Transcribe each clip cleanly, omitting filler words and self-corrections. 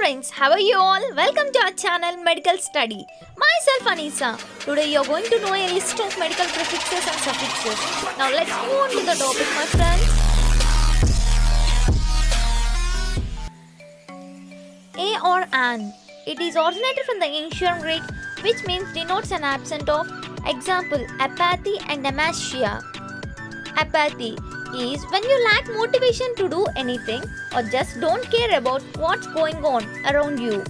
friends, how are you all? Welcome to our channel Medical Study. Myself Anisa. Today you are going to know a list of medical prefixes and suffixes. Now let's move on to the topic, my friends. A or an. It is originated from the ancient Greek, which means denotes an absence of. Example, apathy and amasia. Apathy is when you lack motivation to do anything or just don't care about what's going on around you.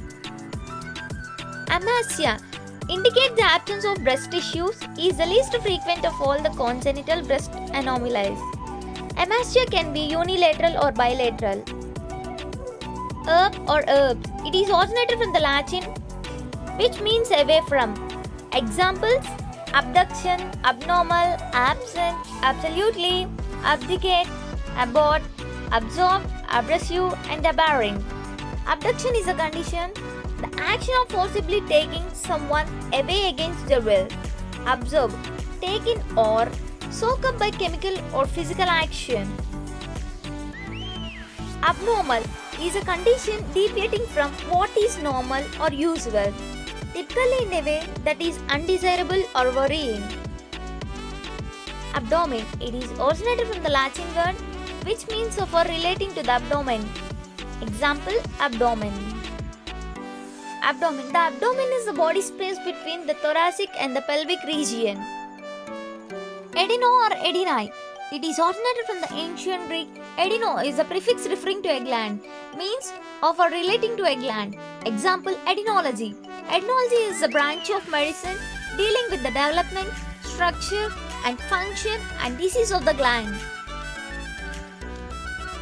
Amasia indicates the absence of breast tissues, is the least frequent of all the congenital breast anomalies. Amasia can be unilateral or bilateral. Herb or herbs. It is originated from the Latin, which means away from. Examples: abduction, abnormal, absent, absolutely, abdicate, abort, absorb, abrasive, and aberrant. Abduction is a condition, the action of forcibly taking someone away against their will. Absorb, taken or soak up by chemical or physical action. Abnormal is a condition deviating from what is normal or usual, typically in a way that is undesirable or worrying. Abdomen. It is originated from the Latin word which means of or relating to the abdomen. Example, abdomen. Abdomen. The abdomen is the body space between the thoracic and the pelvic region. Adeno or adeni. It is originated from the ancient Greek. Adeno is a prefix referring to a gland, means of or relating to a gland. Example, adenology. Adenology is a branch of medicine dealing with the development, structure, and function and disease of the gland.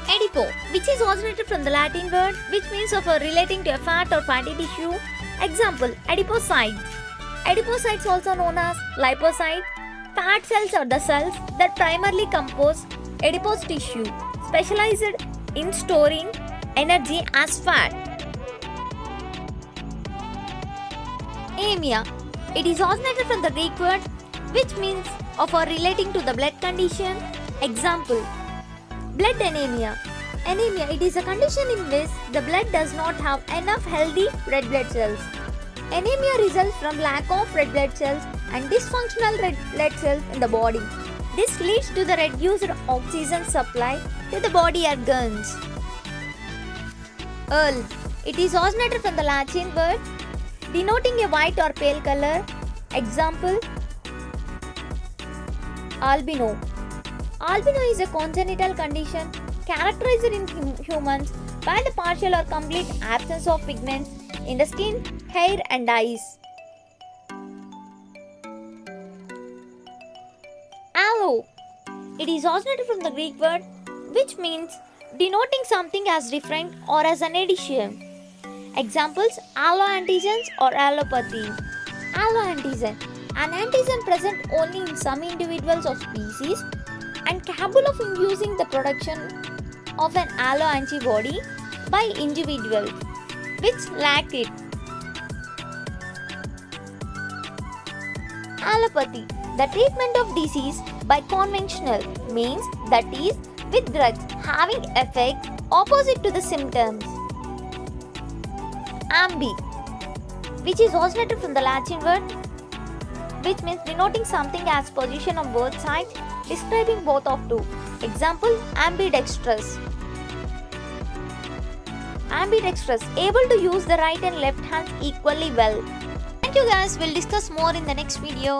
Adipo, which is originated from the Latin word which means of or relating to a fat or fatty tissue. Example, adipocytes. Adipocytes, also known as lipocytes. Fat cells are the cells that primarily compose adipose tissue, specialized in storing energy as fat. Anemia. It is originated from the Greek word which means of or relating to the blood condition. Example, blood anemia. Anemia, it is a condition in which the blood does not have enough healthy red blood cells. Anemia results from lack of red blood cells and dysfunctional red blood cells in the body. This leads to the reduced oxygen supply to the body organs. Earl. It is originated from the Latin word denoting a white or pale color. Example, albino. Albino is a congenital condition characterized in humans by the partial or complete absence of pigments in the skin, hair, and eyes. Aloe. It is originated from the Greek word which means denoting something as different or as an addition. Examples, alloantigens or allopathy. Alloantigen, an antigen present only in some individuals or species and capable of inducing the production of an alloantibody by individuals which lack it. Allopathy, the treatment of disease by conventional means, that is, with drugs having effect opposite to the symptoms. Ambi, which is originated from the Latin word which means denoting something as position on both sides, describing both of two. Example, ambidextrous. Ambidextrous, able to use the right and left hands equally well. Thank you guys, we'll discuss more in the next video.